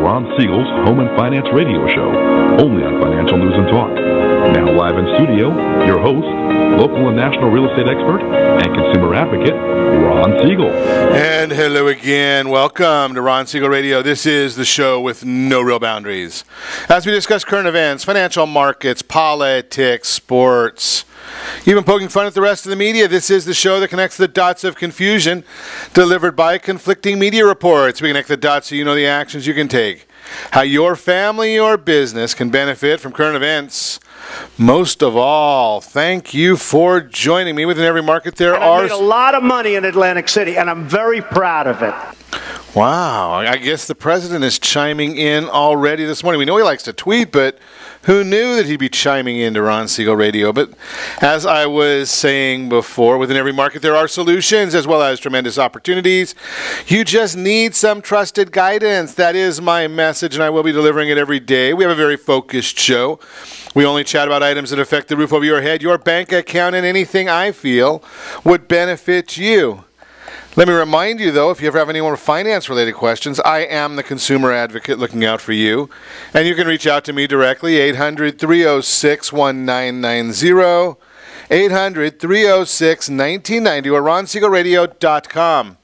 Ron Siegel's Home and Finance Radio Show, only on Financial News and Talk. Now live in studio, your host, local and national real estate expert and consumer advocate, Ron Siegel. And hello again. Welcome to Ron Siegel Radio. This is the show with no real boundaries. As we discuss current events, financial markets, politics, sports, even poking fun at the rest of the media, this is the show that connects the dots of confusion delivered by conflicting media reports. We connect the dots so you know the actions you can take, how your family or business can benefit from current events. Most of all, thank you for joining me. Within every market I made a lot of money in Atlantic City, and I'm very proud of it. Wow, I guess the president is chiming in already this morning. We know he likes to tweet, but who knew that he'd be chiming in to Ron Siegel Radio? But as I was saying before, within every market there are solutions as well as tremendous opportunities. You just need some trusted guidance. That is my message, and I will be delivering it every day. We have a very focused show. We only chat about items that affect the roof over your head, your bank account, and anything I feel would benefit you. Let me remind you, though, if you ever have any more finance-related questions, I am the consumer advocate looking out for you. And you can reach out to me directly, 800-306-1990, 800-306-1990, or ronsiegelradio.com.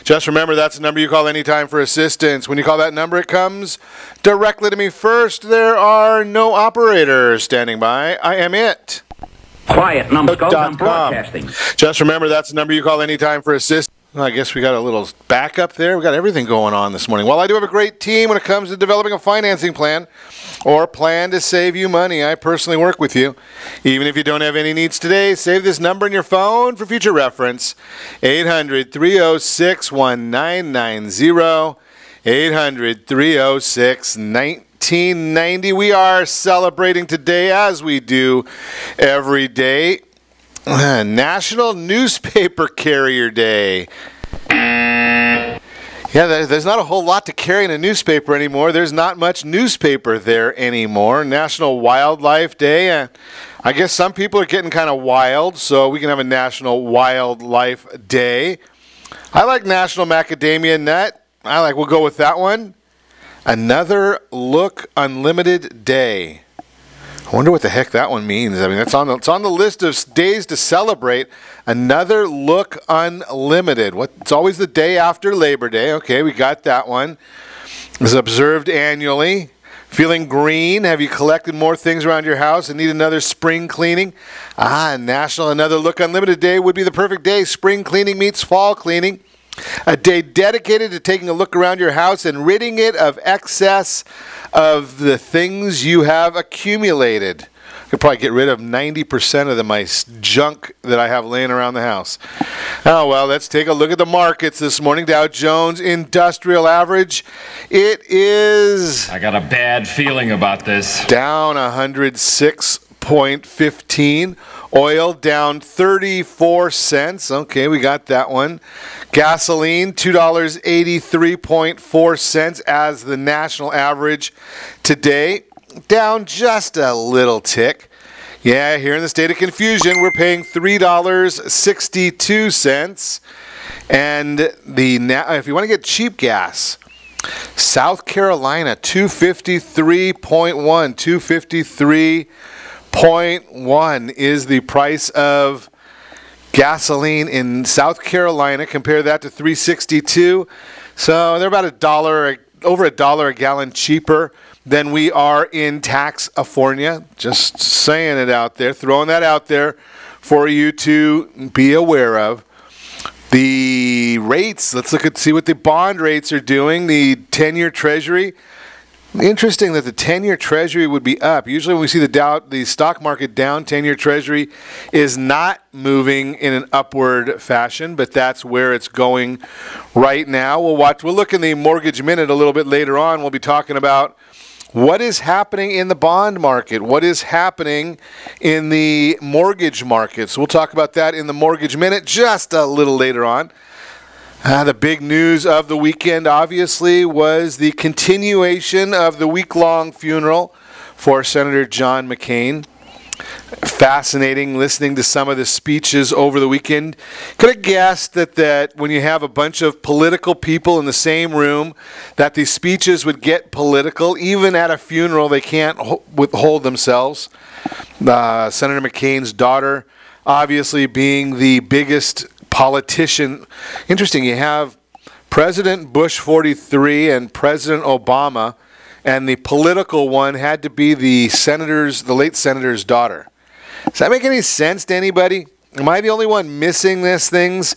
Just remember, that's the number you call anytime for assistance. When you call that number, it comes directly to me first. There are no operators standing by. I am it. Quiet, numbskulls, I'm broadcasting. Just remember, that's the number you call anytime for assistance. Well, I guess we got a little backup there. We got everything going on this morning. Well, I do have a great team when it comes to developing a financing plan or plan to save you money. I personally work with you. Even if you don't have any needs today, save this number in your phone for future reference. 800-306-1990, 800-306-1990. We are celebrating today, as we do every day, National Newspaper Carrier Day. Yeah, there's not a whole lot to carry in a newspaper anymore. There's not much newspaper there anymore. National Wildlife Day. I guess some people are getting kind of wild, so we can have a National Wildlife Day. I like National Macadamia Nut. We'll go with that one. Another Look Unlimited Day. I wonder what the heck that one means. I mean, it's on the list of days to celebrate. Another Look Unlimited. It's always the day after Labor Day. Okay, we got that one. It's observed annually. Feeling green? Have you collected more things around your house and need another spring cleaning? National Another Look Unlimited Day would be the perfect day. Spring cleaning meets fall cleaning. A day dedicated to taking a look around your house and ridding it of excess of the things you have accumulated. I could probably get rid of 90% of my junk that I have laying around the house. Oh, well, let's take a look at the markets this morning. Dow Jones Industrial Average. It is... I got a bad feeling about this. Down 106.15. Oil down 34 cents. Okay, we got that one. Gasoline, $2.83.4 as the national average today. Down just a little tick. Yeah, here in the state of confusion, we're paying $3.62. And if you want to get cheap gas, South Carolina, $253.1. 253.1 is the price of gasoline in South Carolina. Compare that to $3.62. So they're about over $1 a gallon cheaper than we are in Tax-California. Just saying it out there, throwing that out there for you to be aware of. The rates, let's see what the bond rates are doing. The 10-year Treasury. Interesting that the 10-year Treasury would be up. Usually when we see the stock market down, 10-year Treasury is not moving in an upward fashion, but that's where it's going right now. We'll look in the Mortgage Minute a little bit later on. We'll be talking about what is happening in the bond market, what is happening in the mortgage market. So we'll talk about that in the Mortgage Minute just a little later on. The big news of the weekend, obviously, was the continuation of the week-long funeral for Senator John McCain. Fascinating listening to some of the speeches over the weekend. Could have guessed that when you have a bunch of political people in the same room, that these speeches would get political. Even at a funeral, they can't withhold themselves. Senator McCain's daughter, obviously being the biggest politician. Interesting, you have President Bush 43 and President Obama, and the political one had to be the late senator's daughter. Does that make any sense to anybody? Am I the only one missing these things?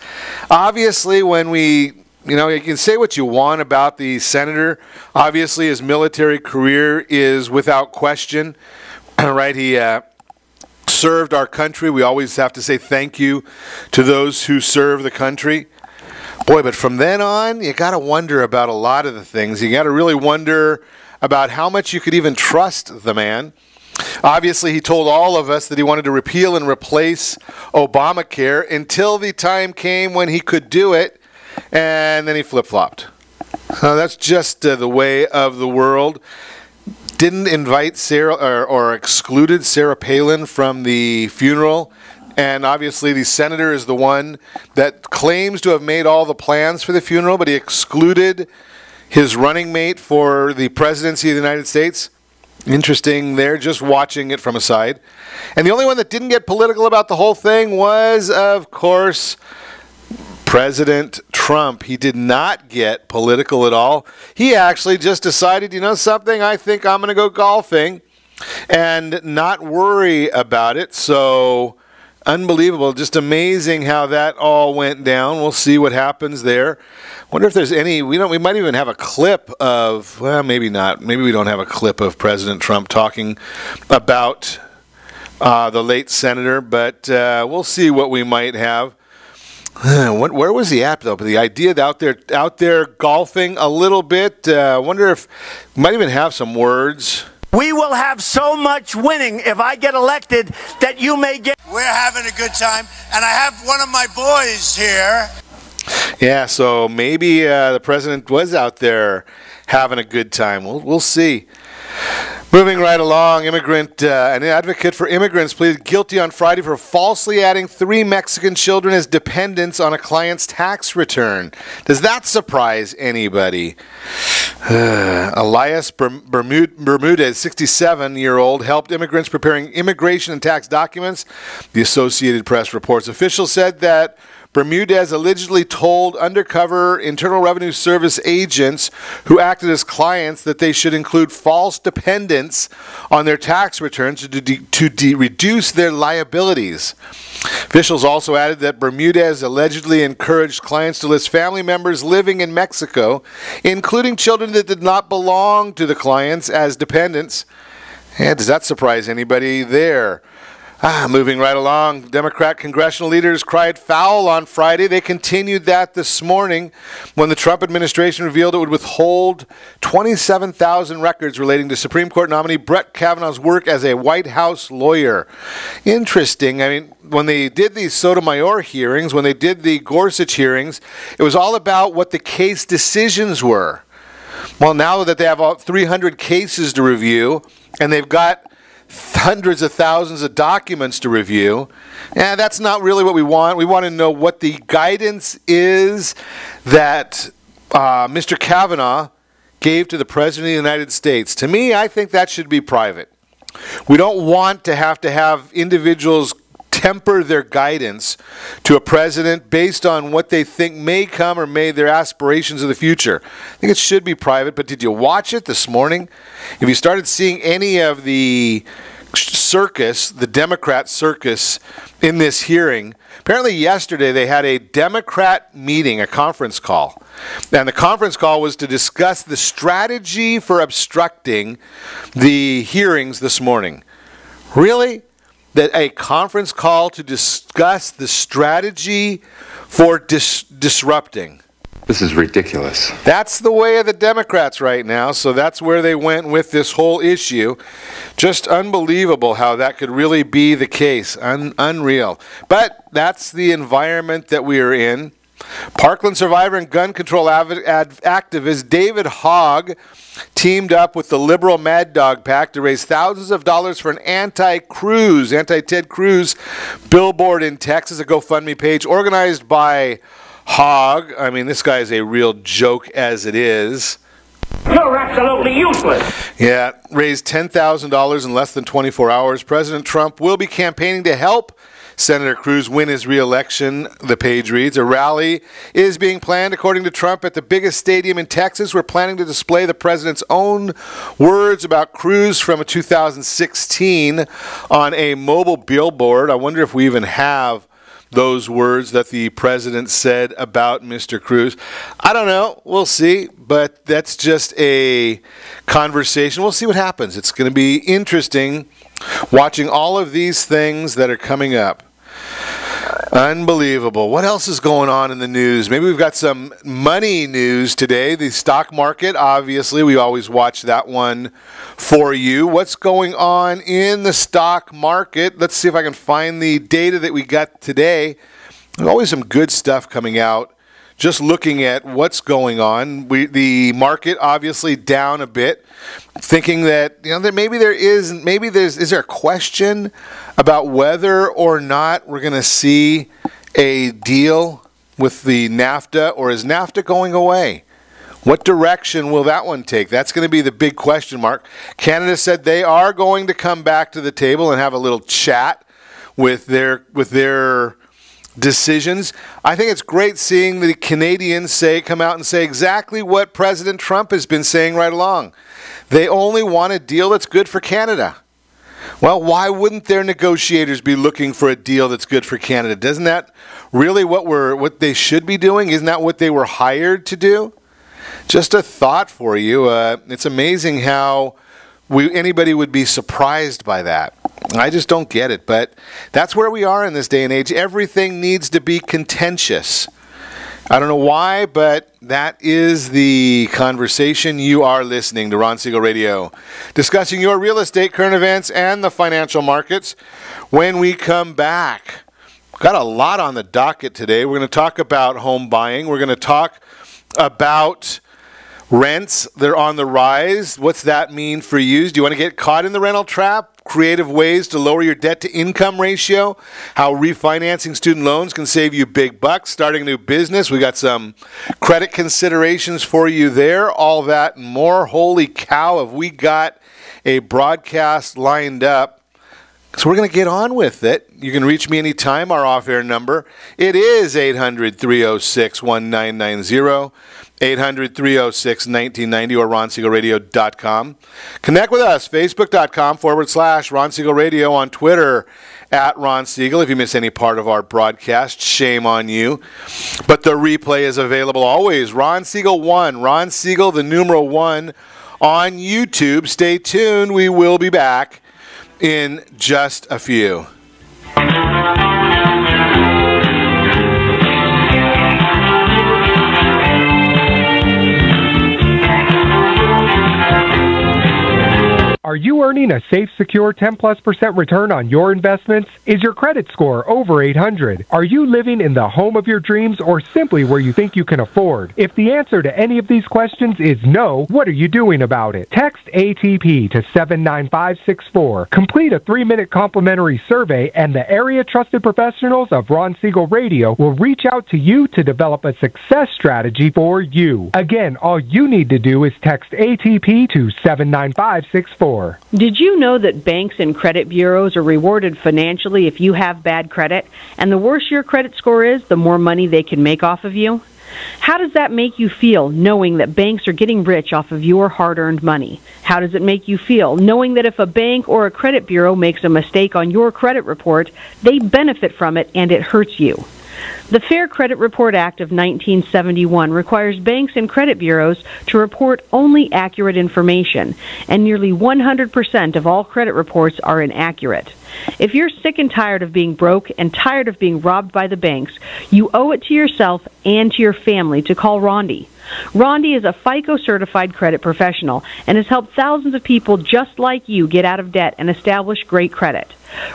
Obviously, when you can say what you want about the senator. Obviously, his military career is without question, right? He served our country. We always have to say thank you to those who serve the country. Boy, but from then on, you got to wonder about a lot of the things. You got to really wonder about how much you could even trust the man. Obviously, he told all of us that he wanted to repeal and replace Obamacare until the time came when he could do it, and then he flip-flopped. That's just the way of the world. Didn't invite Sarah or excluded Sarah Palin from the funeral, and obviously the senator is the one that claims to have made all the plans for the funeral, but he excluded his running mate for the presidency of the United States. Interesting there, just watching it from a side. And the only one that didn't get political about the whole thing was, of course, President Trump. He did not get political at all. He actually just decided, you know something, I think I'm going to go golfing and not worry about it. So, unbelievable. Just amazing how that all went down. We'll see what happens there. Wonder if there's any, we might even have a clip of, well, maybe not. Maybe we don't have a clip of President Trump talking about the late senator, but we'll see what we might have. Where was he at, though? The idea that out there golfing a little bit. Wonder if we might even have some words. We will have so much winning if I get elected that you may get. We're having a good time, and I have one of my boys here. Yeah, so maybe the president was out there having a good time. We'll see. Moving right along, an advocate for immigrants pleaded guilty on Friday for falsely adding 3 Mexican children as dependents on a client's tax return. Does that surprise anybody? Elias Bermudez, 67-year-old, helped immigrants preparing immigration and tax documents. The Associated Press reports officials said that Bermudez allegedly told undercover Internal Revenue Service agents who acted as clients that they should include false dependents on their tax returns to reduce their liabilities. Officials also added that Bermudez allegedly encouraged clients to list family members living in Mexico, including children that did not belong to the clients, as dependents. And does that surprise anybody there? Moving right along, Democrat congressional leaders cried foul on Friday. They continued that this morning when the Trump administration revealed it would withhold 27,000 records relating to Supreme Court nominee Brett Kavanaugh's work as a White House lawyer. Interesting. I mean, when they did these Sotomayor hearings, when they did the Gorsuch hearings, it was all about what the case decisions were. Well, now that they have 300 cases to review, and they've got hundreds of thousands of documents to review, that's not really what we want. We want to know what the guidance is that Mr. Kavanaugh gave to the President of the United States. To me, I think that should be private. We don't want to have individuals temper their guidance to a president based on what they think may come or may their aspirations of the future. I think it should be private, but did you watch it this morning? If you started seeing any of the circus, the Democrat circus in this hearing, apparently yesterday they had a Democrat meeting, a conference call. And the conference call was to discuss the strategy for obstructing the hearings this morning. Really? That a conference call to discuss the strategy for disrupting. This is ridiculous. That's the way of the Democrats right now, so that's where they went with this whole issue. Just unbelievable how that could really be the case. Unreal. But that's the environment that we are in. Parkland survivor and gun control activist David Hogg teamed up with the liberal Mad Dog PAC to raise thousands of dollars for an anti-Ted Cruz billboard in Texas, a GoFundMe page organized by Hogg. I mean, this guy is a real joke as it is. You're absolutely useless. Yeah, raised $10,000 in less than 24 hours. President Trump will be campaigning to help Senator Cruz win his re-election, the page reads. A rally is being planned, according to Trump, at the biggest stadium in Texas. We're planning to display the president's own words about Cruz from 2016 on a mobile billboard. I wonder if we even have those words that the president said about Mr. Cruz. I don't know. We'll see. But that's just a conversation. We'll see what happens. It's going to be interesting watching all of these things that are coming up. Unbelievable. What else is going on in the news? Maybe we've got some money news today. The stock market, obviously, we always watch that one for you. What's going on in the stock market? Let's see if I can find the data that we got today. There's always some good stuff coming out. Just looking at what's going on, the market obviously down a bit, thinking that that maybe is there a question about whether or not we're going to see a deal with the NAFTA, or is NAFTA going away? What direction will that one take? That's going to be the big question mark. Canada said they are going to come back to the table and have a little chat with their decisions. I think it's great seeing the Canadians come out and say exactly what President Trump has been saying right along. They only want a deal that's good for Canada. Well, why wouldn't their negotiators be looking for a deal that's good for Canada? Doesn't that really what they should be doing? Isn't that what they were hired to do? Just a thought for you. It's amazing how anybody would be surprised by that. I just don't get it, but that's where we are in this day and age. Everything needs to be contentious. I don't know why, but that is the conversation. You are listening to Ron Siegel Radio, discussing your real estate, current events, and the financial markets. When we come back, got a lot on the docket today. We're going to talk about home buying. We're going to talk about rents. They're on the rise. What's that mean for you? Do you want to get caught in the rental trap? Creative ways to lower your debt-to-income ratio, how refinancing student loans can save you big bucks, starting a new business. We got some credit considerations for you there, all that and more. Holy cow, have we got a broadcast lined up. So we're going to get on with it. You can reach me anytime. Our off-air number, it is 800-306-1990. 800-306-1990 or ronsiegelradio.com. Connect with us, facebook.com/Ron Siegel Radio, on Twitter @Ron Siegel. If you miss any part of our broadcast, shame on you. But the replay is available always. Ron Siegel 1, Ron Siegel, the numeral 1, on YouTube. Stay tuned. We will be back in just a few. Are you earning a safe, secure 10+% return on your investments? Is your credit score over 800? Are you living in the home of your dreams or simply where you think you can afford? If the answer to any of these questions is no, what are you doing about it? Text ATP to 79564. Complete a 3-minute complimentary survey and the area trusted professionals of Ron Siegel Radio will reach out to you to develop a success strategy for you. Again, all you need to do is text ATP to 79564. Did you know that banks and credit bureaus are rewarded financially if you have bad credit? And the worse your credit score is, the more money they can make off of you? How does that make you feel, knowing that banks are getting rich off of your hard-earned money? How does it make you feel, knowing that if a bank or a credit bureau makes a mistake on your credit report, they benefit from it and it hurts you? The Fair Credit Report Act of 1971 requires banks and credit bureaus to report only accurate information, and nearly 100% of all credit reports are inaccurate. If you're sick and tired of being broke and tired of being robbed by the banks, you owe it to yourself and to your family to call Rondi. Rondi is a FICO-certified credit professional and has helped thousands of people just like you get out of debt and establish great credit.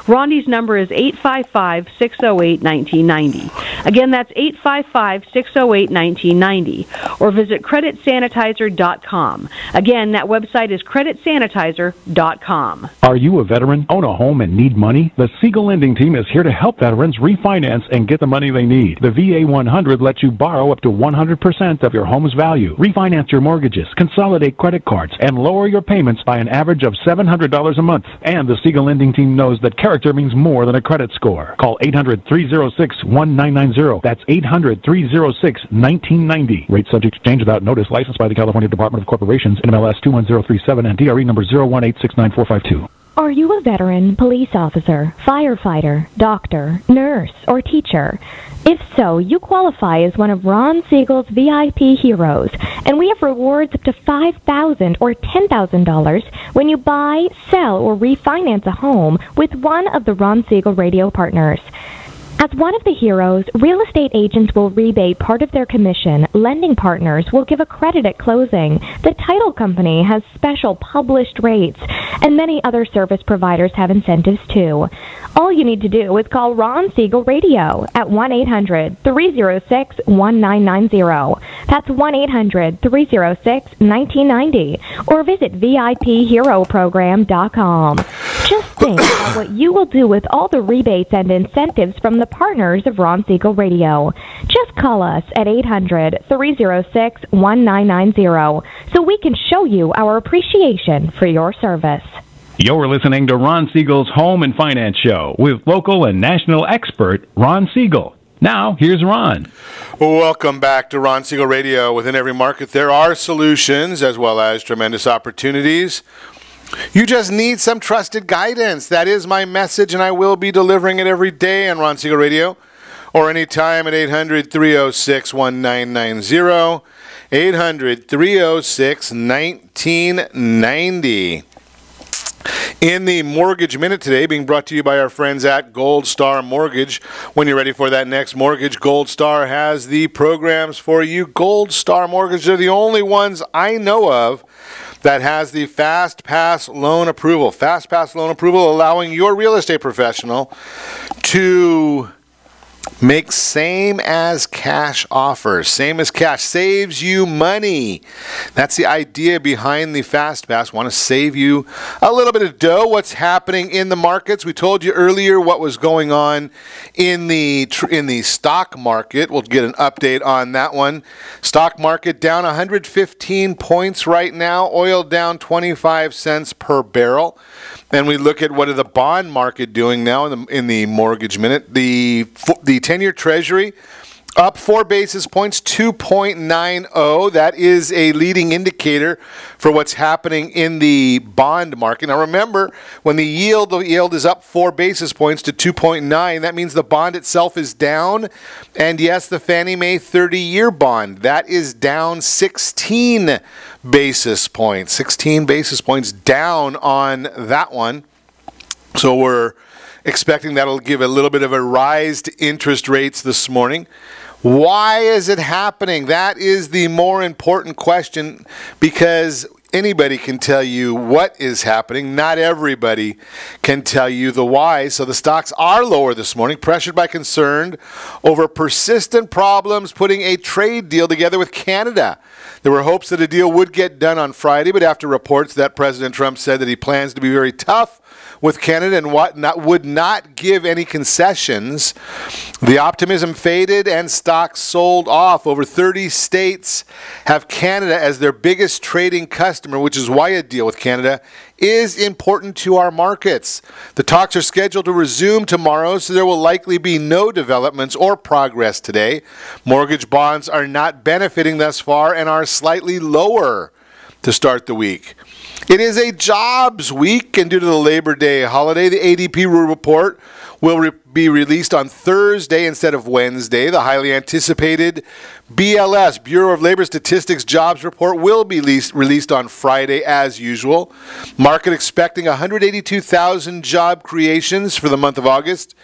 Rondi's number is 855-608-1990. Again, that's 855-608-1990. Or visit creditsanitizer.com. Again, that website is creditsanitizer.com. Are you a veteran, own a home, and need money? The Siegel lending team is here to help veterans refinance and get the money they need. The VA 100 lets you borrow up to 100% of your home's value, refinance your mortgages, consolidate credit cards, and lower your payments by an average of $700 a month. And the Siegel lending team knows that character means more than a credit score. Call 800-306-1990. That's 800-306-1990. Rate subject to change without notice. Licensed by the California Department of Corporations, NMLS 21037, and DRE number 018694452. Are you a veteran, police officer, firefighter, doctor, nurse, or teacher? If so, you qualify as one of Ron Siegel's VIP heroes, and we have rewards up to $5,000 or $10,000 when you buy, sell, or refinance a home with one of the Ron Siegel radio partners. As one of the heroes, real estate agents will rebate part of their commission. Lending partners will give a credit at closing. The title company has special published rates, and many other service providers have incentives too. All you need to do is call Ron Siegel Radio at 1-800-306-1990. That's 1-800-306-1990. Or visit VIPHeroProgram.com. Just think about what you will do with all the rebates and incentives from the partners of Ron Siegel Radio. Just call us at 800-306-1990 so we can show you our appreciation for your service. You're listening to Ron Siegel's Home and Finance Show with local and national expert Ron Siegel. Now, here's Ron. Welcome back to Ron Siegel Radio. Within every market, there are solutions as well as tremendous opportunities. You just need some trusted guidance. That is my message, and I will be delivering it every day on Ron Siegel Radio or anytime at 800-306-1990, 800-306-1990. In the Mortgage Minute today, being brought to you by our friends at Gold Star Mortgage. When you're ready for that next mortgage, Gold Star has the programs for you. Gold Star Mortgage are the only ones I know of that has the Fast Pass Loan Approval. Fast Pass Loan Approval allowing your real estate professional to make same as cash offers. Same as cash. Saves you money. That's the idea behind the Fast Pass. Want to save you a little bit of dough. What's happening in the markets? We told you earlier what was going on in the stock market. We'll get an update on that one. Stock market down 115 points right now. Oil down 25 cents per barrel. And we look at what are the bond market doing now in the Mortgage Minute. The 10-year Treasury up 4 basis points, 2.90. That is a leading indicator for what's happening in the bond market. Now remember, when the yield is up 4 basis points to 2.9, that means the bond itself is down. And yes, the Fannie Mae 30-year bond, that is down 16 basis points. 16 basis points down on that one. So we're expecting that'll give a little bit of a rise to interest rates this morning. Why is it happening? That is the more important question, because anybody can tell you what is happening. Not everybody can tell you the why. So the stocks are lower this morning, pressured by concern over persistent problems putting a trade deal together with Canada. There were hopes that a deal would get done on Friday, but after reports that President Trump said that he plans to be very tough with Canada and would not give any concessions, the optimism faded and stocks sold off. Over 30 states have Canada as their biggest trading customer, which is why a deal with Canada is important to our markets. The talks are scheduled to resume tomorrow, so there will likely be no developments or progress today. Mortgage bonds are not benefiting thus far and are slightly lower to start the week. It is a jobs week, and due to the Labor Day holiday, the ADP report will be released on Thursday instead of Wednesday. The highly anticipated BLS, Bureau of Labor Statistics jobs report, will be released on Friday as usual. Market expecting 182,000 job creations for the month of August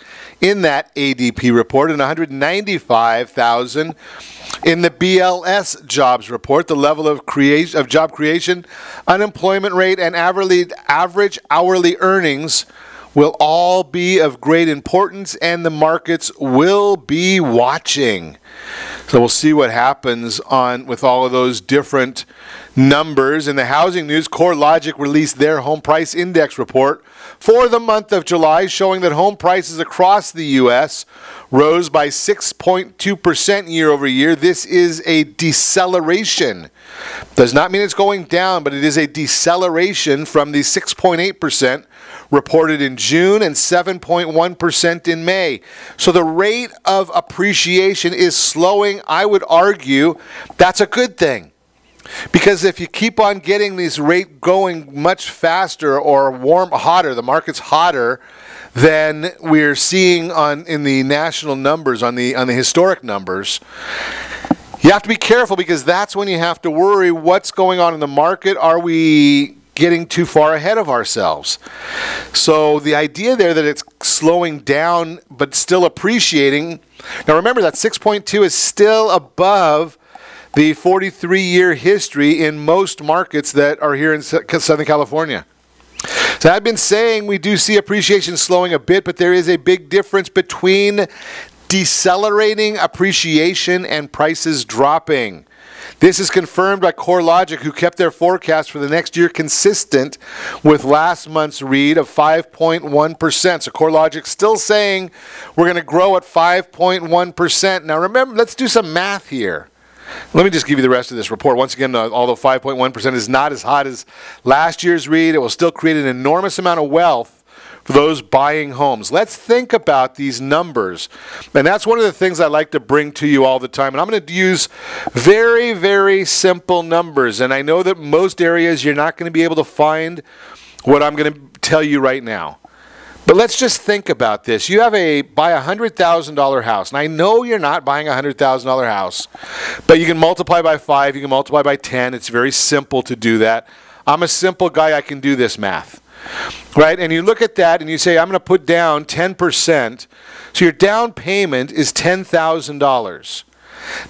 in that ADP report and 195,000 in the BLS jobs report. The level of job creation, unemployment rate, and average hourly earnings will all be of great importance, and the markets will be watching. So we'll see what happens with all of those different numbers. In the housing news, CoreLogic released their home price index report for the month of July, showing that home prices across the U.S. rose by 6.2% year over year. This is a deceleration. Does not mean it's going down, but it is a deceleration from the 6.8% reported in June and 7.1% in May. So the rate of appreciation is slowing. I would argue that's a good thing. Because if you keep on getting these rate going much faster or hotter, the market's hotter than we're seeing in the national numbers, on the historic numbers, you have to be careful, because that's when you have to worry what's going on in the market. Are we getting too far ahead of ourselves? So the idea there that it's slowing down but still appreciating. Now remember that 6.2 is still above the 43-year history in most markets that are here in Southern California. So I've been saying we do see appreciation slowing a bit, but there is a big difference between decelerating appreciation and prices dropping. This is confirmed by CoreLogic, who kept their forecast for the next year consistent with last month's read of 5.1%. So CoreLogic still saying we're going to grow at 5.1%. Now remember, let's do some math here. Let me just give you the rest of this report. Once again, although 5.1% is not as hot as last year's read, it will still create an enormous amount of wealth for those buying homes. Let's think about these numbers. And that's one of the things I like to bring to you all the time. And I'm going to use very, very simple numbers. And I know that most areas you're not going to be able to find what I'm going to tell you right now. But let's just think about this. You buy a $100,000 house. And I know you're not buying a $100,000 house, but you can multiply by 5, you can multiply by 10. It's very simple to do that. I'm a simple guy, I can do this math. Right? And you look at that and you say, I'm going to put down 10%. So your down payment is $10,000.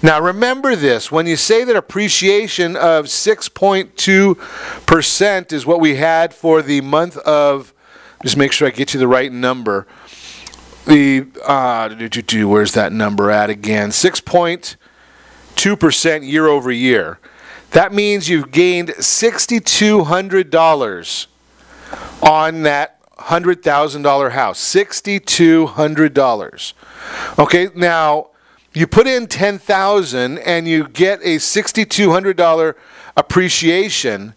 Now remember this, when you say that appreciation of 6.2% is what we had for the month of, just make sure I get you the right number. Where's that number at again? 6.2% year over year. That means you've gained $6,200 on that $100,000 house. $6,200. Okay, now you put in $10,000 and you get a $6,200 appreciation.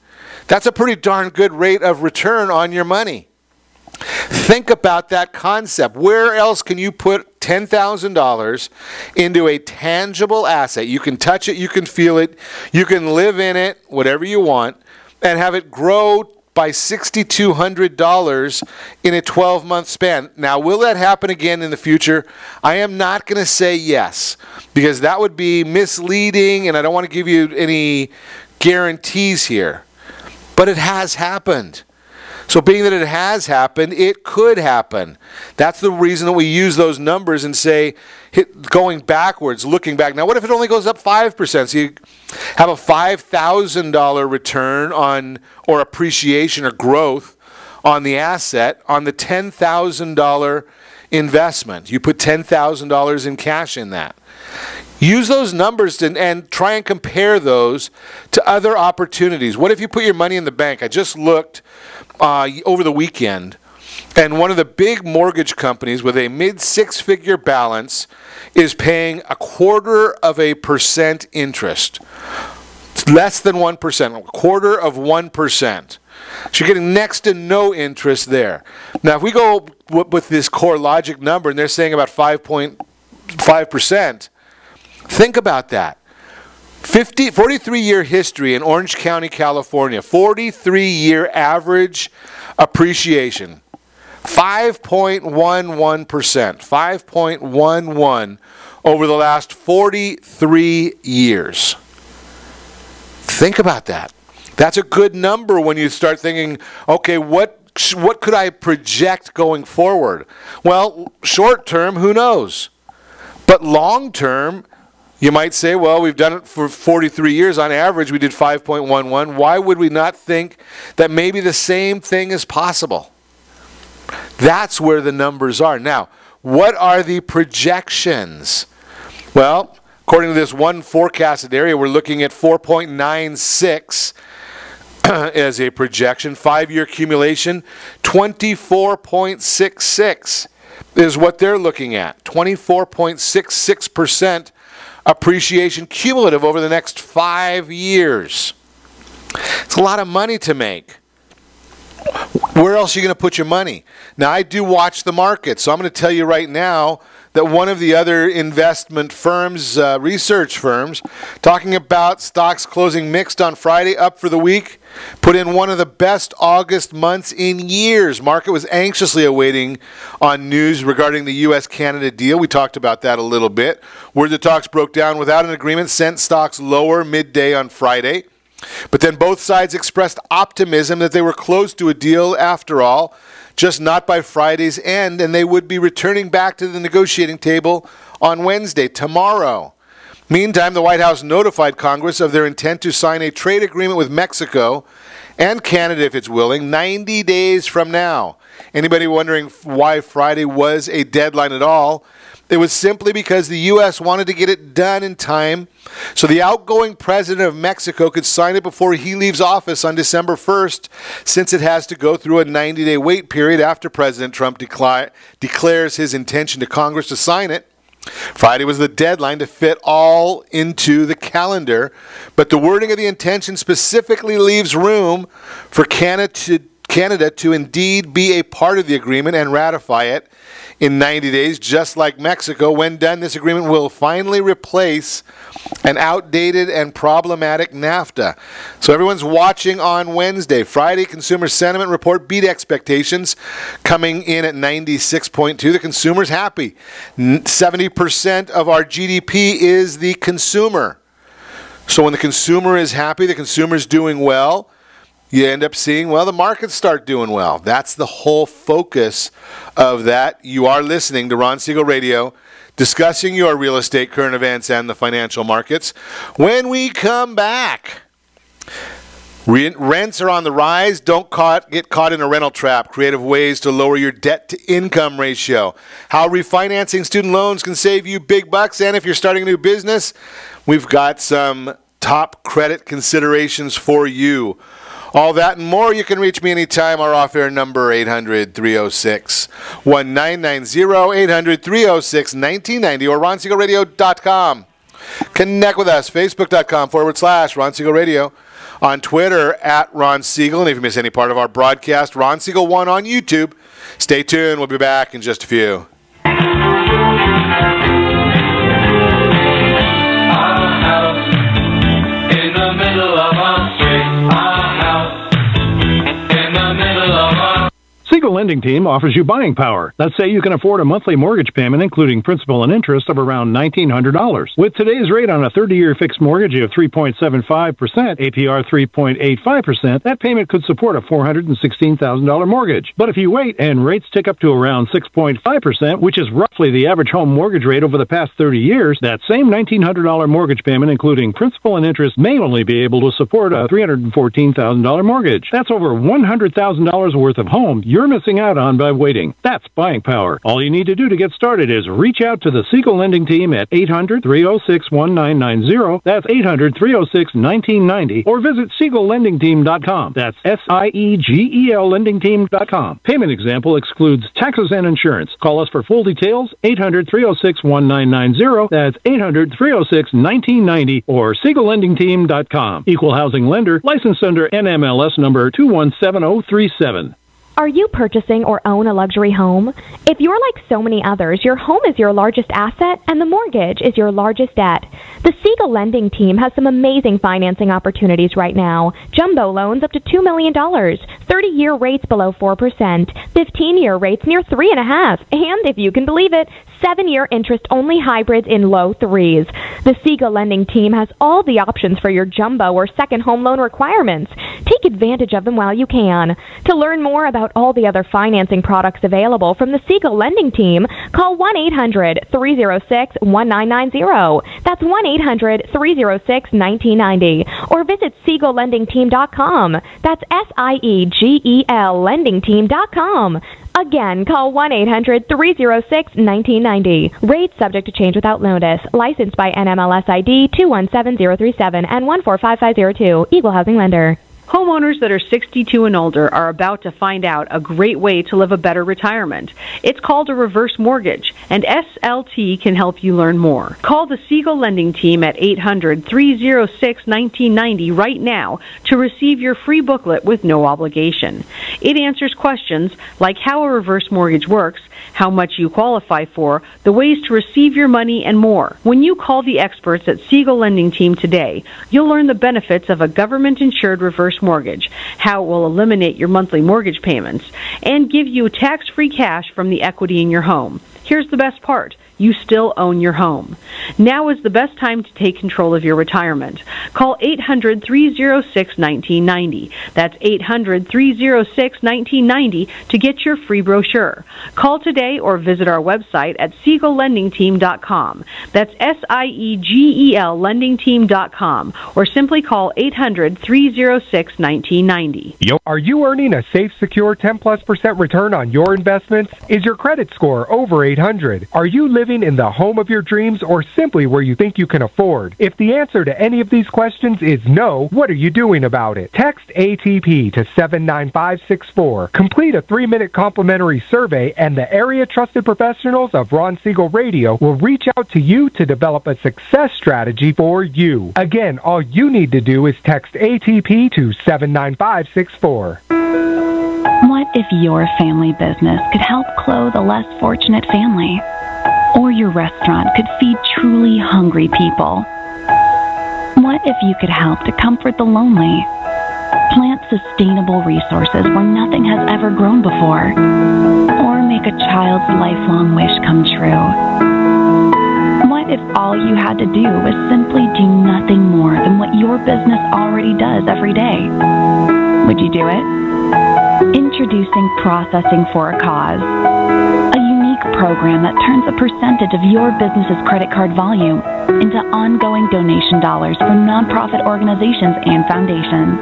That's a pretty darn good rate of return on your money. Think about that concept. Where else can you put $10,000 into a tangible asset? You can touch it, you can feel it, you can live in it, whatever you want, and have it grow by $6,200 in a 12-month span. Now, will that happen again in the future? I am not going to say yes, because that would be misleading, and I don't want to give you any guarantees here. But it has happened. So being that it has happened, it could happen. That's the reason that we use those numbers and say, going backwards, looking back. Now, what if it only goes up 5%? So you have a $5,000 return on, or appreciation or growth on the asset on the $10,000 investment. You put $10,000 in cash in that. Use those numbers and try and compare those to other opportunities. What if you put your money in the bank? I just looked over the weekend, and one of the big mortgage companies with a mid-six-figure balance is paying 0.25% interest. It's less than 1%, 0.25%. So you're getting next to no interest there. Now, if we go with this CoreLogic number, and they're saying about 5.5%, think about that. 43-year history in Orange County, California. 43-year average appreciation. 5.11%. 5.11 over the last 43 years. Think about that. That's a good number when you start thinking, okay, what could I project going forward? Well, short term, who knows? But long term, you might say, well, we've done it for 43 years. On average, we did 5.11. Why would we not think that maybe the same thing is possible? That's where the numbers are. Now, what are the projections? Well, according to this one forecasted area, we're looking at 4.96 as a projection. 5-year accumulation, 24.66 is what they're looking at. 24.66% appreciation cumulative over the next 5 years. It's a lot of money to make. Where else are you going to put your money? Now, I do watch the market, so I'm going to tell you right now that one of the other investment firms, research firms, talking about stocks closing mixed on Friday, up for the week, put in one of the best August months in years. Market was anxiously awaiting on news regarding the U.S.-Canada deal. We talked about that a little bit. Where the talks broke down without an agreement sent stocks lower midday on Friday. But then both sides expressed optimism that they were close to a deal after all, just not by Friday's end, and they would be returning back to the negotiating table on Wednesday, tomorrow. Meantime, the White House notified Congress of their intent to sign a trade agreement with Mexico and Canada, if it's willing, 90 days from now. Anybody wondering why Friday was a deadline at all? It was simply because the U.S. wanted to get it done in time so the outgoing president of Mexico could sign it before he leaves office on December 1st, since it has to go through a 90-day wait period after President Trump declares his intention to Congress to sign it. Friday was the deadline to fit all into the calendar, but the wording of the intention specifically leaves room for Canada to indeed be a part of the agreement and ratify it in 90 days, just like Mexico. When done, this agreement will finally replace an outdated and problematic NAFTA. So everyone's watching on Wednesday. Friday, consumer sentiment report beat expectations, coming in at 96.2. The consumer's happy. 70% of our GDP is the consumer. So when the consumer is happy, the consumer's doing well, you end up seeing, well, the markets start doing well. That's the whole focus of that. You are listening to Ron Siegel Radio, discussing your real estate, current events, and the financial markets. When we come back, rents are on the rise. Don't get caught in a rental trap. Creative ways to lower your debt-to-income ratio. How refinancing student loans can save you big bucks. And if you're starting a new business, we've got some top credit considerations for you. All that and more. You can reach me anytime. Our off-air number, 800-306-1990, 800-306-1990, or RonSiegelRadio.com. Connect with us, Facebook.com/Ron Siegel Radio. On Twitter, @Ron Siegel. And if you miss any part of our broadcast, Ron Siegel 1 on YouTube. Stay tuned. We'll be back in just a few. Siegel Lending Team offers you buying power. Let's say you can afford a monthly mortgage payment, including principal and interest, of around $1,900. With today's rate on a 30-year fixed mortgage of 3.75%, APR 3.85%, that payment could support a $416,000 mortgage. But if you wait and rates tick up to around 6.5%, which is roughly the average home mortgage rate over the past 30 years, that same $1,900 mortgage payment, including principal and interest, may only be able to support a $314,000 mortgage. That's over $100,000 worth of home you're missing out on by waiting. That's buying power. All you need to do to get started is reach out to the Siegel Lending Team at 800-306-1990. That's 800-306-1990. Or visit SiegelLendingTeam.com. That's SIEGEL LendingTeam.com. Payment example excludes taxes and insurance. Call us for full details, 800-306-1990. That's 800-306-1990 or SiegelLendingTeam.com. Equal housing lender, licensed under NMLS number 217037. Are you purchasing or own a luxury home? If you're like so many others, your home is your largest asset and the mortgage is your largest debt. The Siegel Lending Team has some amazing financing opportunities right now. Jumbo loans up to $2 million, 30-year rates below 4%, 15-year rates near 3.5%, and if you can believe it, 7-year interest-only hybrids in low 3s. The Siegel Lending Team has all the options for your jumbo or second home loan requirements. Take advantage of them while you can. To learn more about all the other financing products available from the Siegel Lending Team, call 1-800-306-1990. That's 1-800-306-1990. Or visit SiegelLendingTeam.com. That's SIEGEL LendingTeam.com. Again, call 1-800-306-1990. Rates subject to change without notice. Licensed by NMLS ID 217037 and 145502. Equal housing lender. Homeowners that are 62 and older are about to find out a great way to live a better retirement. It's called a reverse mortgage, and SLT can help you learn more. Call the Siegel lending team at 800-306-1990 right now to receive your free booklet with no obligation. It answers questions like how a reverse mortgage works, how much you qualify for, the ways to receive your money, and more. When you call the experts at Siegel Lending Team today, you'll learn the benefits of a government-insured reverse mortgage, how it will eliminate your monthly mortgage payments, and give you tax-free cash from the equity in your home. Here's the best part. You still own your home. Now is the best time to take control of your retirement. Call 800-306-1990. That's 800-306-1990 to get your free brochure. Call today or visit our website at SiegelLendingTeam.com. That's SIEGEL LendingTeam.com, or simply call 800-306-1990. Are you earning a safe, secure 10+% return on your investments? Is your credit score over 800? Are you living in the home of your dreams or simply where you think you can afford? If the answer to any of these questions is no, what are you doing about it? Text ATP to 79564. Complete a 3-minute complimentary survey, and the area trusted professionals of Ron Siegel Radio will reach out to you to develop a success strategy for you. Again, all you need to do is text ATP to 79564. What if your family business could help clothe a less fortunate family? Or your restaurant could feed truly hungry people? What if you could help to comfort the lonely? Plant sustainable resources where nothing has ever grown before? Or make a child's lifelong wish come true? What if all you had to do was simply do nothing more than what your business already does every day? Would you do it? Introducing Processing for a Cause, a unique program that turns a percentage of your business's credit card volume into ongoing donation dollars for nonprofit organizations and foundations.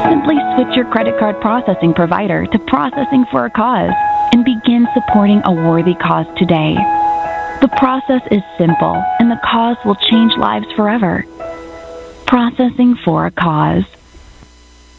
Simply switch your credit card processing provider to Processing for a Cause and begin supporting a worthy cause today. The process is simple, and the cause will change lives forever. Processing for a Cause.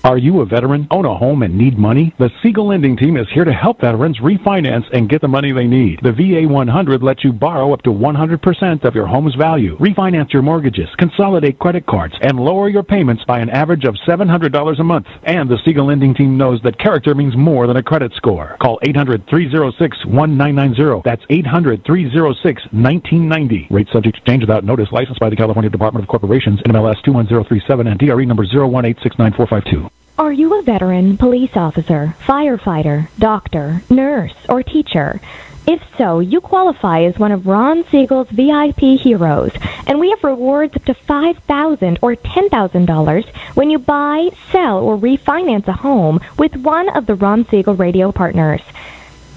Are you a veteran, own a home, and need money? The Siegel Lending Team is here to help veterans refinance and get the money they need. The VA 100 lets you borrow up to 100% of your home's value, refinance your mortgages, consolidate credit cards, and lower your payments by an average of $700 a month. And the Siegel Lending Team knows that character means more than a credit score. Call 800-306-1990. That's 800-306-1990. Rate subject to change without notice. Licensed by the California Department of Corporations, NMLS 21037, and DRE number 018694452. Are you a veteran, police officer, firefighter, doctor, nurse, or teacher? If so, you qualify as one of Ron Siegel's VIP heroes, and we have rewards up to $5,000 or $10,000 when you buy, sell, or refinance a home with one of the Ron Siegel radio partners.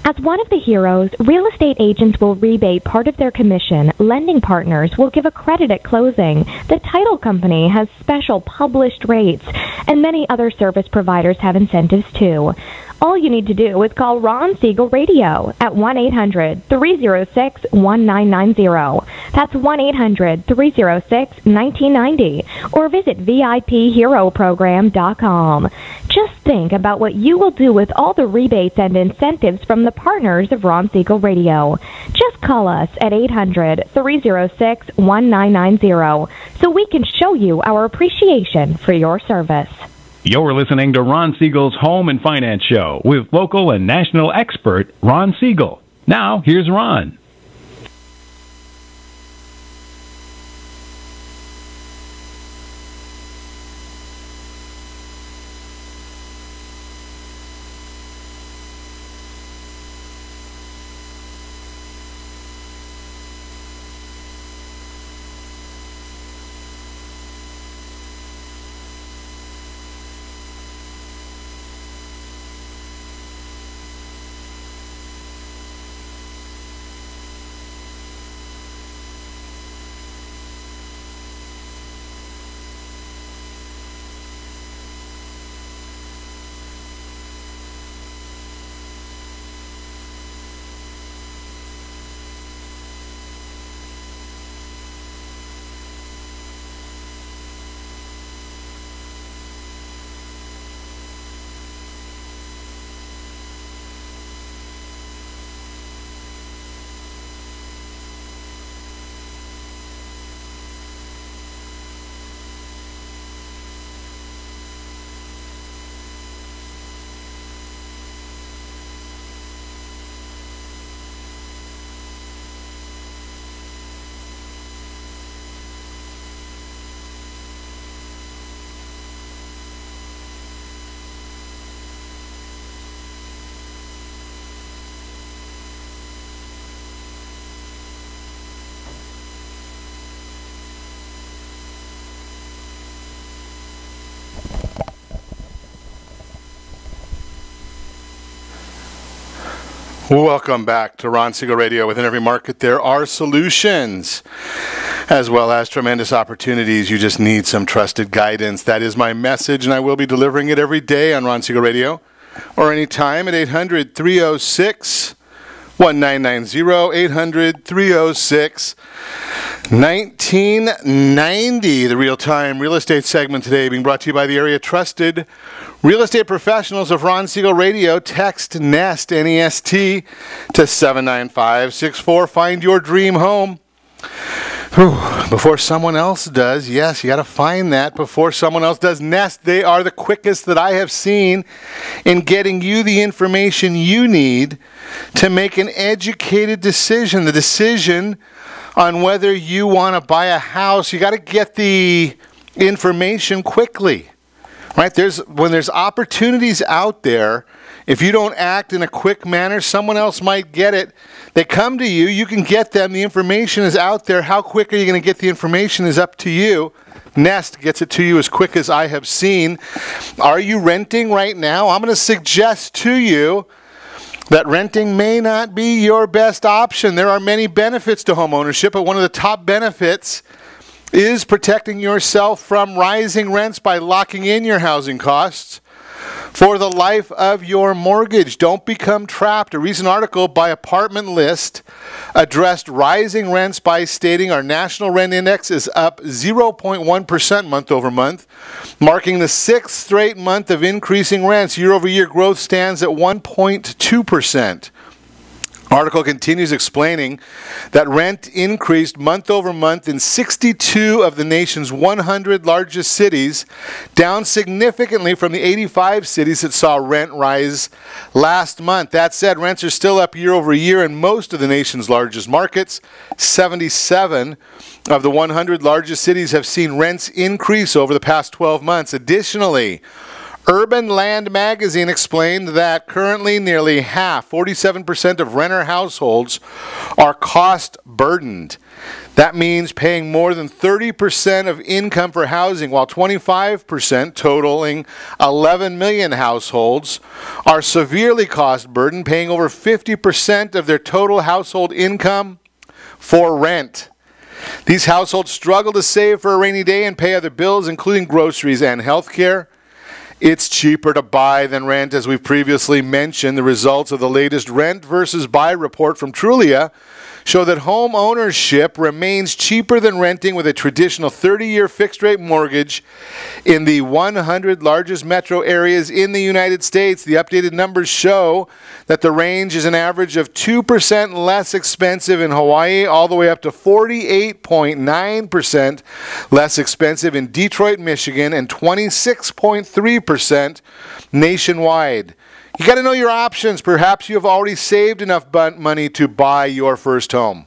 As one of the heroes, real estate agents will rebate part of their commission. Lending partners will give a credit at closing. The title company has special published rates, and many other service providers have incentives too. All you need to do is call Ron Siegel Radio at 1-800-306-1990. That's 1-800-306-1990. Or visit VIPHeroProgram.com. Just think about what you will do with all the rebates and incentives from the partners of Ron Siegel Radio. Just call us at 800-306-1990 so we can show you our appreciation for your service. You're listening to Ron Siegel's Home and Finance Show with local and national expert Ron Siegel. Now, here's Ron. Welcome back to Ron Siegel Radio. Within every market, there are solutions, as well as tremendous opportunities. You just need some trusted guidance. That is my message, and I will be delivering it every day on Ron Siegel Radio, or anytime at 800-306-1990, 800-306-1990. The real-time real estate segment today being brought to you by the area trusted real estate professionals of Ron Siegel Radio. Text NEST, N-E-S-T, to 79564. Find your dream home. Before someone else does. Yes, you got to find that before someone else does. Nest, they are the quickest that I have seen in getting you the information you need to make an educated decision. The decision on whether you want to buy a house, you got to get the information quickly. Right? When there's opportunities out there, if you don't act in a quick manner, someone else might get it. They come to you, you can get them, the information is out there. How quick are you going to get the information is up to you. Nest gets it to you as quick as I have seen. Are you renting right now? I'm going to suggest to you that renting may not be your best option. There are many benefits to home ownership, but one of the top benefits is protecting yourself from rising rents by locking in your housing costs for the life of your mortgage. Don't become trapped. A recent article by Apartment List addressed rising rents by stating our national rent index is up 0.1% month over month, marking the 6th straight month of increasing rents. Year-over-year growth stands at 1.2%. Article continues explaining that rent increased month over month in 62 of the nation's 100 largest cities, down significantly from the 85 cities that saw rent rise last month. That said, rents are still up year over year in most of the nation's largest markets. 77 of the 100 largest cities have seen rents increase over the past 12 months. Additionally, Urban Land Magazine explained that currently nearly half, 47% of renter households, are cost burdened. That means paying more than 30% of income for housing, while 25%, totaling 11 million households, are severely cost burdened, paying over 50% of their total household income for rent. These households struggle to save for a rainy day and pay other bills, including groceries and health care. It's cheaper to buy than rent, as we've previously mentioned. The results of the latest rent versus buy report from Trulia show that home ownership remains cheaper than renting with a traditional 30-year fixed-rate mortgage in the 100 largest metro areas in the United States. The updated numbers show that the range is an average of 2% less expensive in Hawaii, all the way up to 48.9% less expensive in Detroit, Michigan, and 26.3% nationwide. You got to know your options. Perhaps you have already saved enough money to buy your first home.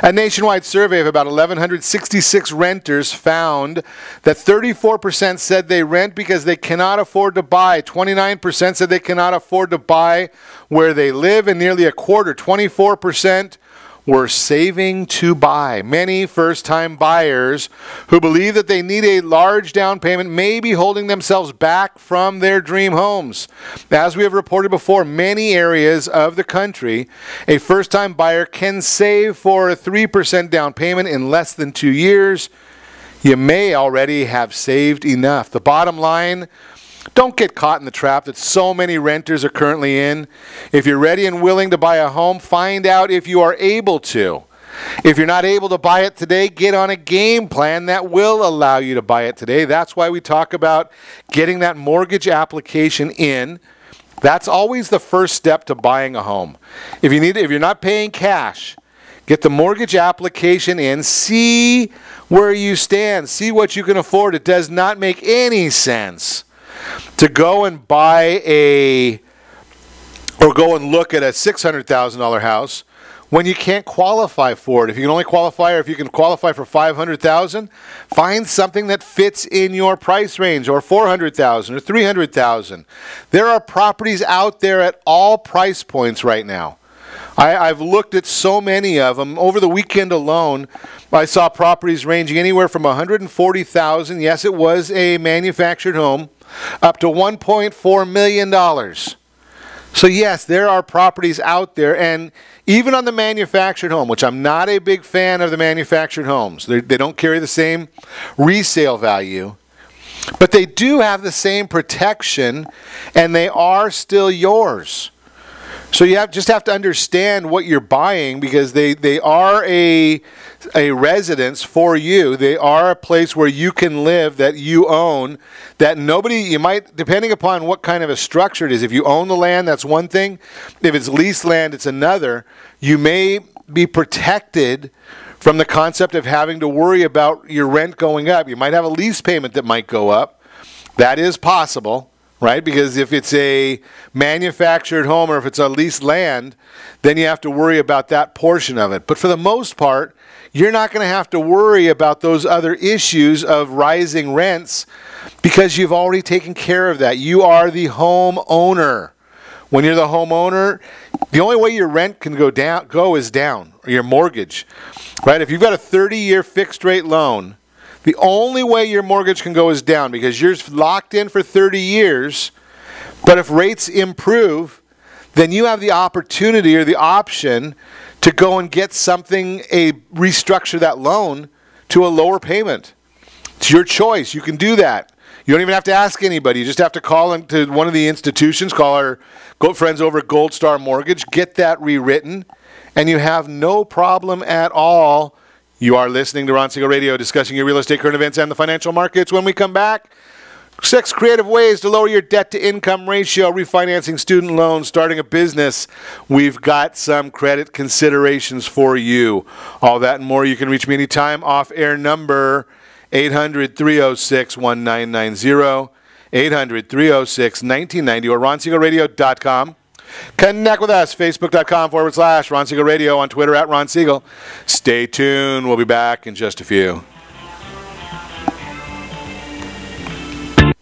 A nationwide survey of about 1,166 renters found that 34% said they rent because they cannot afford to buy. 29% said they cannot afford to buy where they live, and nearly a quarter, 24%, were saving to buy. Many first-time buyers who believe that they need a large down payment may be holding themselves back from their dream homes. As we have reported before, many areas of the country, a first-time buyer can save for a 3% down payment in less than 2 years. You may already have saved enough. The bottom line, don't get caught in the trap that so many renters are currently in. If you're ready and willing to buy a home, find out if you are able to. If you're not able to buy it today, get on a game plan that will allow you to buy it today. That's why we talk about getting that mortgage application in. That's always the first step to buying a home. If you're not paying cash, get the mortgage application in. See where you stand. See what you can afford. It does not make any sense to go and buy or go and look at a $600,000 house when you can't qualify for it. If you can only qualify, or if you can qualify for $500,000, find something that fits in your price range, or $400,000 or $300,000. There are properties out there at all price points right now. I've looked at so many of them. Over the weekend alone, I saw properties ranging anywhere from $140,000. Yes, it was a manufactured home, up to $1.4 million. So yes, there are properties out there, and even on the manufactured home, which I'm not a big fan of the manufactured homes. They don't carry the same resale value, but they do have the same protection, and they are still yours. So you just have to understand what you're buying, because they are a residence for you. They are a place where you can live, that you own, that nobody, you might, depending upon what kind of a structure it is. If you own the land, that's one thing. If it's leased land, it's another. You may be protected from the concept of having to worry about your rent going up. You might have a lease payment that might go up. That is possible. Right? Because if it's a manufactured home or if it's a leased land, then you have to worry about that portion of it. But for the most part, you're not going to have to worry about those other issues of rising rents, because you've already taken care of that. You are the homeowner. When you're the homeowner, the only way your rent can go is down, or your mortgage. Right? If you've got a 30-year fixed rate loan, the only way your mortgage can go is down, because you're locked in for 30 years. But if rates improve, then you have the opportunity or the option to go and get something, restructure that loan to a lower payment. It's your choice. You can do that. You don't even have to ask anybody. You just have to call into one of the institutions, call our friends over at Gold Star Mortgage, get that rewritten, and you have no problem at all. You are listening to Ron Siegel Radio, discussing your real estate, current events, and the financial markets. When we come back, 6 creative ways to lower your debt-to-income ratio, refinancing student loans, starting a business. We've got some credit considerations for you. All that and more. You can reach me anytime. Off-air number 800-306-1990, 800-306-1990, or ronsiegelradio.com. Connect with us, facebook.com/Ron Siegel Radio, on Twitter @Ron Siegel. Stay tuned. We'll be back in just a few.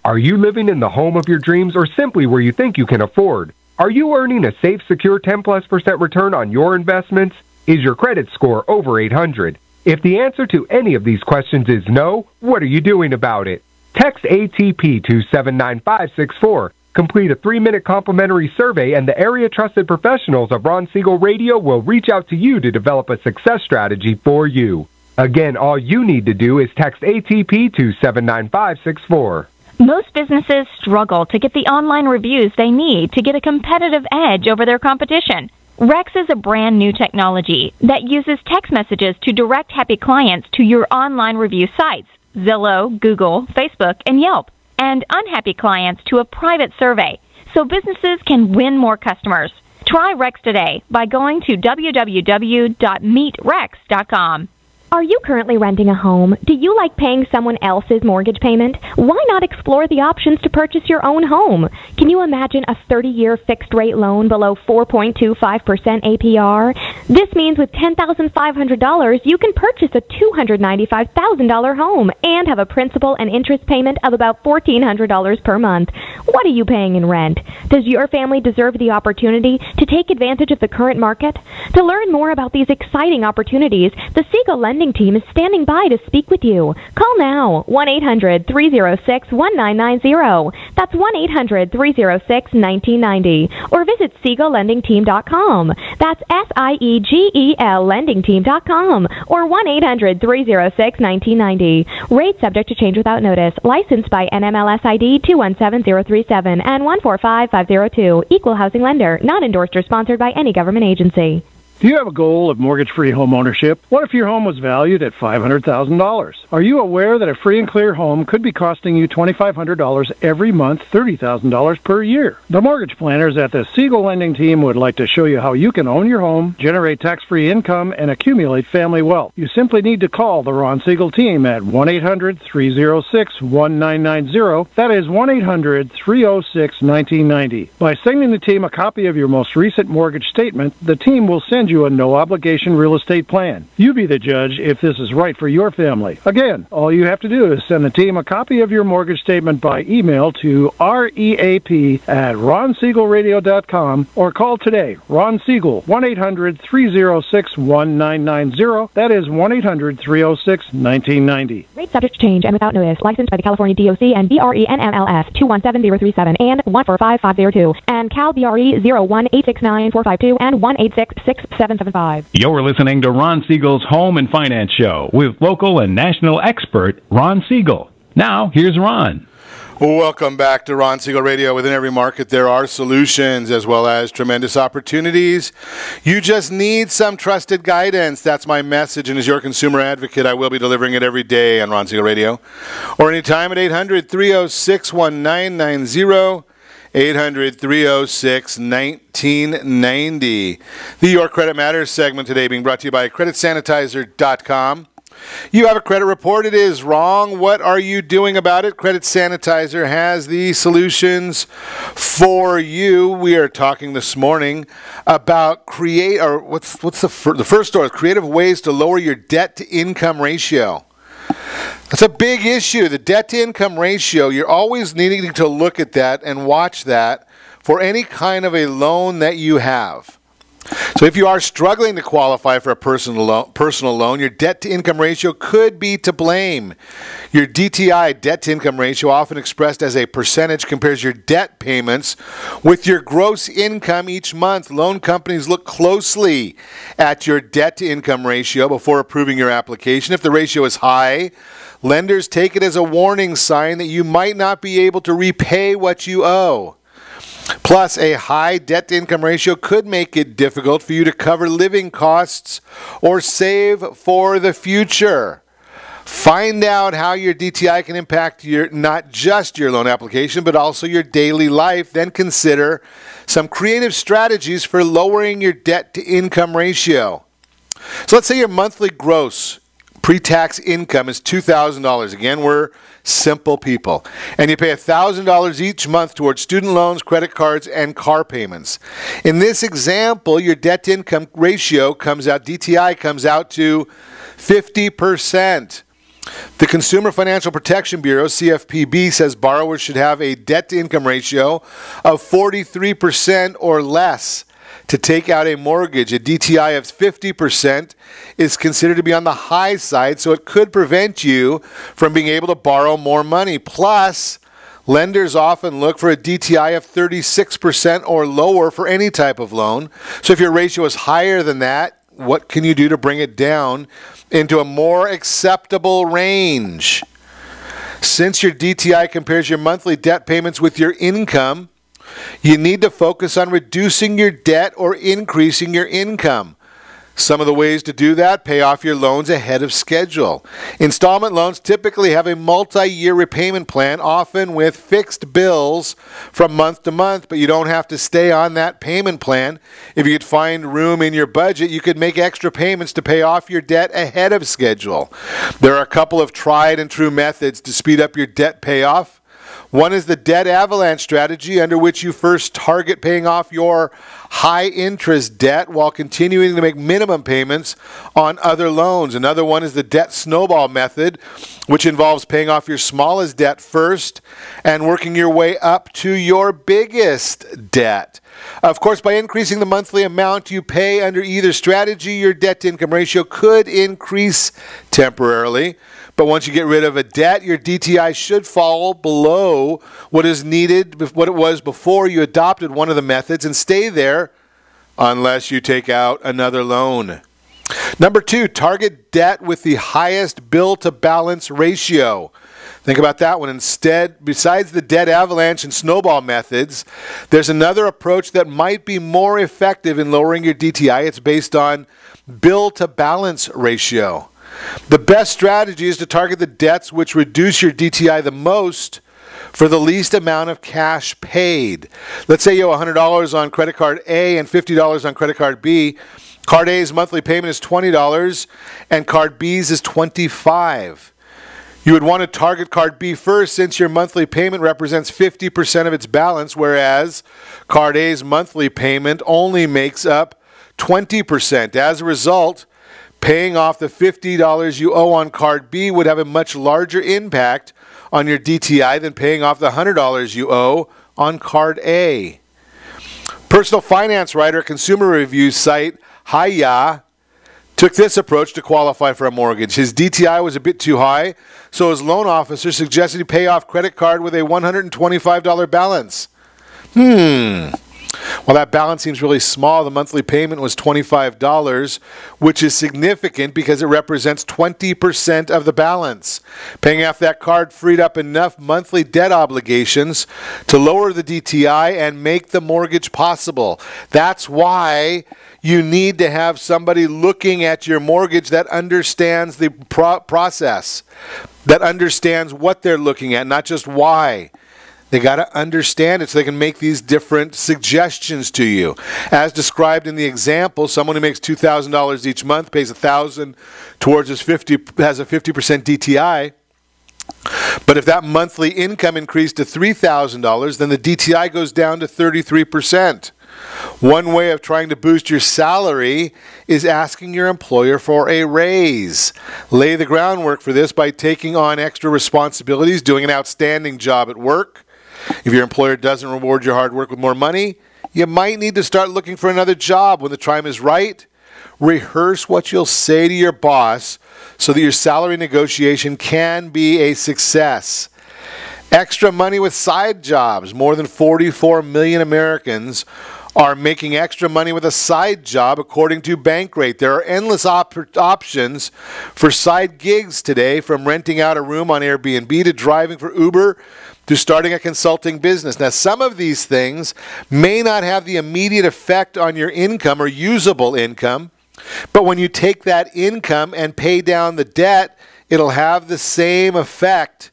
Are you living in the home of your dreams, or simply where you think you can afford? Are you earning a safe, secure 10+% return on your investments? Is your credit score over 800? If the answer to any of these questions is no, what are you doing about it? Text ATP to 79564. Complete a 3-minute complimentary survey, and the area trusted professionals of Ron Siegel Radio will reach out to you to develop a success strategy for you. Again, all you need to do is text ATP to 79564. Most businesses struggle to get the online reviews they need to get a competitive edge over their competition. Rex is a brand new technology that uses text messages to direct happy clients to your online review sites, Zillow, Google, Facebook, and Yelp, and unhappy clients to a private survey, so businesses can win more customers. Try Rex today by going to www.meetrex.com. Are you currently renting a home? Do you like paying someone else's mortgage payment? Why not explore the options to purchase your own home? Can you imagine a 30-year fixed-rate loan below 4.25% APR? This means with $10,500, you can purchase a $295,000 home and have a principal and interest payment of about $1,400 per month. What are you paying in rent? Does your family deserve the opportunity to take advantage of the current market? To learn more about these exciting opportunities, the Siegel Lending Team is standing by to speak with you. Call now, 1-800-306-1990. That's 1-800-306-1990. Or visit SiegelLendingTeam.com. That's SIEGEL LendingTeam.com. Or 1-800-306-1990. Rate subject to change without notice. Licensed by NMLS ID 217037 and 145502. Equal housing lender. Not endorsed or sponsored by any government agency. Do you have a goal of mortgage-free home ownership? What if your home was valued at $500,000? Are you aware that a free and clear home could be costing you $2,500 every month, $30,000 per year? The mortgage planners at the Siegel Lending Team would like to show you how you can own your home, generate tax-free income, and accumulate family wealth. You simply need to call the Ron Siegel Team at 1-800-306-1990. That is 1-800-306-1990. By sending the team a copy of your most recent mortgage statement, the team will send send you a no-obligation real estate plan. You be the judge if this is right for your family. Again, all you have to do is send the team a copy of your mortgage statement by email to reap@ronsiegelradio.com or call today. Ron Siegel, 1-800-306-1990. That is 1-800-306-1990. Rate subject to change and without notice. Licensed by the California DOC and BRENMLS 217037 and 145502 and Cal BRE 01869452 and 1866775. You're listening to Ron Siegel's Home and Finance Show with local and national expert Ron Siegel. Now, here's Ron. Welcome back to Ron Siegel Radio. Within every market, there are solutions as well as tremendous opportunities. You just need some trusted guidance. That's my message, and as your consumer advocate, I will be delivering it every day on Ron Siegel Radio or anytime at 800-306-1990. 800-306-1990. The Your Credit Matters segment today being brought to you by CreditSanitizer.com. You have a credit report. It is wrong. What are you doing about it? Credit Sanitizer has the solutions for you. We are talking this morning about what's the first story? Creative ways to lower your debt-to-income ratio. That's a big issue. The debt-to-income ratio, you're always needing to look at that and watch that for any kind of a loan that you have. So if you are struggling to qualify for a personal loan, your debt-to-income ratio could be to blame. Your DTI, debt-to-income ratio, often expressed as a percentage, compares your debt payments with your gross income each month. Loan companies look closely at your debt-to-income ratio before approving your application. If the ratio is high, lenders take it as a warning sign that you might not be able to repay what you owe. Plus, a high debt-to-income ratio could make it difficult for you to cover living costs or save for the future. Find out how your DTI can impact not just your loan application, but also your daily life. Then consider some creative strategies for lowering your debt-to-income ratio. So let's say your monthly gross pre-tax income is $2,000. Again, we're simple people. And you pay $1,000 each month towards student loans, credit cards, and car payments. In this example, your debt-to-income ratio DTI comes out to 50%. The Consumer Financial Protection Bureau, CFPB, says borrowers should have a debt-to-income ratio of 43% or less to take out a mortgage. A DTI of 50% is considered to be on the high side, so it could prevent you from being able to borrow more money. Plus, lenders often look for a DTI of 36% or lower for any type of loan. So if your ratio is higher than that, what can you do to bring it down into a more acceptable range? Since your DTI compares your monthly debt payments with your income, you need to focus on reducing your debt or increasing your income. Some of the ways to do that: pay off your loans ahead of schedule. Installment loans typically have a multi-year repayment plan, often with fixed bills from month to month, but you don't have to stay on that payment plan. If you could find room in your budget, you could make extra payments to pay off your debt ahead of schedule. There are a couple of tried and true methods to speed up your debt payoff. One is the debt avalanche strategy, under which you first target paying off your high-interest debt while continuing to make minimum payments on other loans. Another one is the debt snowball method, which involves paying off your smallest debt first and working your way up to your biggest debt. Of course, by increasing the monthly amount you pay under either strategy, your debt-to-income ratio could increase temporarily. But once you get rid of a debt, your DTI should fall below what is needed, what it was before you adopted one of the methods, and stay there unless you take out another loan. Number 2, target debt with the highest bill-to-balance ratio. Think about that one. Instead, besides the debt avalanche and snowball methods, there's another approach that might be more effective in lowering your DTI. It's based on bill-to-balance ratio. The best strategy is to target the debts which reduce your DTI the most for the least amount of cash paid. Let's say you owe $100 on credit card A and $50 on credit card B. Card A's monthly payment is $20 and card B's is $25. You would want to target card B first, since your monthly payment represents 50% of its balance, whereas card A's monthly payment only makes up 20%. As a result, paying off the $50 you owe on Card B would have a much larger impact on your DTI than paying off the $100 you owe on Card A. Personal finance writer at consumer review site Hiya took this approach to qualify for a mortgage. His DTI was a bit too high, so his loan officer suggested he pay off credit card with a $125 balance. Well, that balance seems really small. The monthly payment was $25, which is significant because it represents 20% of the balance. Paying off that card freed up enough monthly debt obligations to lower the DTI and make the mortgage possible. That's why you need to have somebody looking at your mortgage that understands the process, that understands what they're looking at, not just why. They got to understand it so they can make these different suggestions to you. As described in the example, someone who makes $2,000 each month pays $1,000 towards his has a 50% DTI. But if that monthly income increased to $3,000, then the DTI goes down to 33%. One way of trying to boost your salary is asking your employer for a raise. Lay the groundwork for this by taking on extra responsibilities, doing an outstanding job at work. If your employer doesn't reward your hard work with more money, you might need to start looking for another job when the time is right. Rehearse what you'll say to your boss so that your salary negotiation can be a success. Extra money with side jobs. More than 44 million Americans are making extra money with a side job according to Bankrate. There are endless options for side gigs today, from renting out a room on Airbnb to driving for Uber to starting a consulting business. Now, some of these things may not have the immediate effect on your income or usable income, but when you take that income and pay down the debt, it'll have the same effect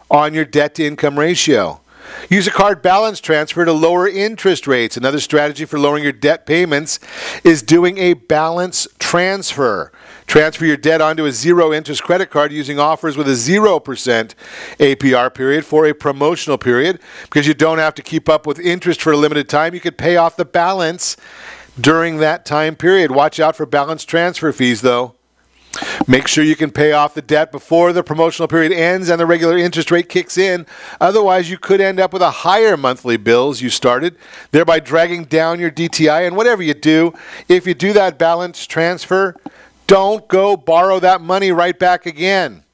on your debt-to-income ratio. Use a card balance transfer to lower interest rates. Another strategy for lowering your debt payments is doing a balance transfer. Transfer your debt onto a zero-interest credit card using offers with a 0% APR period for a promotional period. Because you don't have to keep up with interest for a limited time, you could pay off the balance during that time period. Watch out for balance transfer fees, though. Make sure you can pay off the debt before the promotional period ends and the regular interest rate kicks in. Otherwise, you could end up with a higher monthly bills you started, thereby dragging down your DTI. And whatever you do, if you do that balance transfer, don't go borrow that money right back again.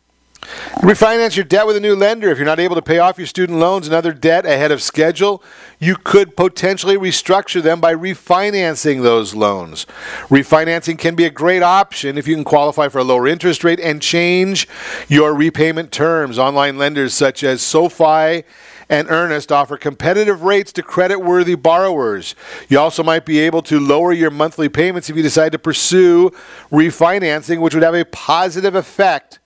Refinance your debt with a new lender. If you're not able to pay off your student loans and other debt ahead of schedule, you could potentially restructure them by refinancing those loans. Refinancing can be a great option if you can qualify for a lower interest rate and change your repayment terms. Online lenders such as SoFi and Earnest offer competitive rates to credit-worthy borrowers. You also might be able to lower your monthly payments if you decide to pursue refinancing, which would have a positive effect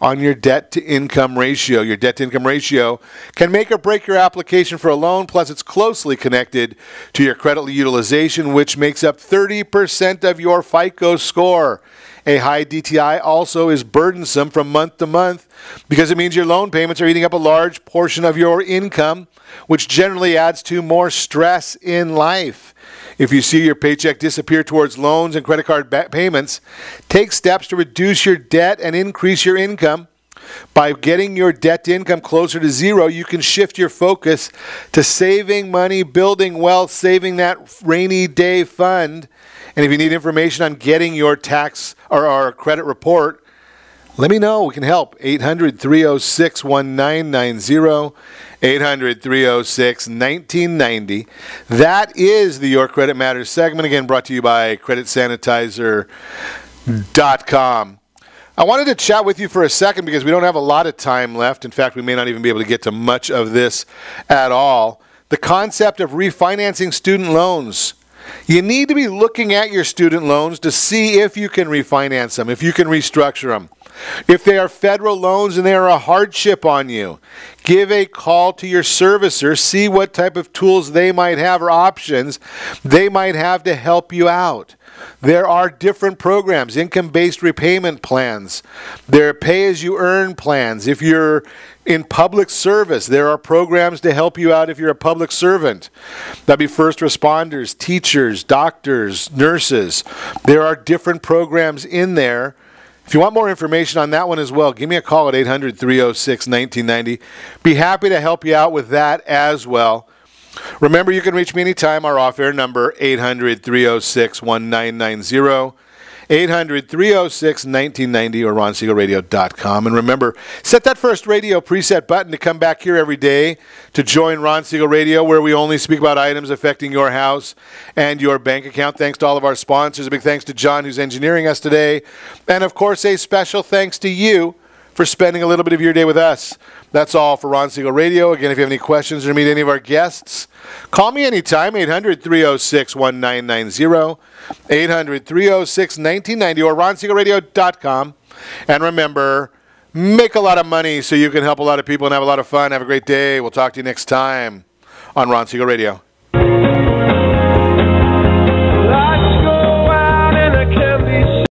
on your debt-to-income ratio. Your debt-to-income ratio can make or break your application for a loan, plus it's closely connected to your credit utilization, which makes up 30% of your FICO score. A high DTI also is burdensome from month to month because it means your loan payments are eating up a large portion of your income, which generally adds to more stress in life. If you see your paycheck disappear towards loans and credit card payments, take steps to reduce your debt and increase your income. By getting your debt to income closer to zero, you can shift your focus to saving money, building wealth, saving that rainy day fund. And if you need information on getting your tax or credit report, let me know. We can help. 800-306-1990. 800-306-1990. That is the Your Credit Matters segment, again brought to you by CreditSanitizer.com. I wanted to chat with you for a second because we don't have a lot of time left. In fact, we may not even be able to get to much of this at all. The concept of refinancing student loans. You need to be looking at your student loans to see if you can refinance them, if you can restructure them. If they are federal loans and they are a hardship on you, give a call to your servicer. See what type of tools they might have or options they might have to help you out. There are different programs, income-based repayment plans. There are pay-as-you-earn plans. If you're in public service, there are programs to help you out if you're a public servant. That'd be first responders, teachers, doctors, nurses. There are different programs in there. If you want more information on that one as well, give me a call at 800-306-1990. Be happy to help you out with that as well. Remember, you can reach me anytime. Our off-air number, 800-306-1990. 800-306-1990 or RonSiegelRadio.com. And remember, set that first radio preset button to come back here every day to join Ron Siegel Radio, where we only speak about items affecting your house and your bank account. Thanks to all of our sponsors. A big thanks to John, who's engineering us today. And, of course, a special thanks to you for spending a little bit of your day with us. That's all for Ron Siegel Radio. Again, if you have any questions or to meet any of our guests, call me anytime, 800-306-1990, 800-306-1990, or RonSiegelRadio.com. And remember, make a lot of money so you can help a lot of people and have a lot of fun. Have a great day. We'll talk to you next time on Ron Siegel Radio.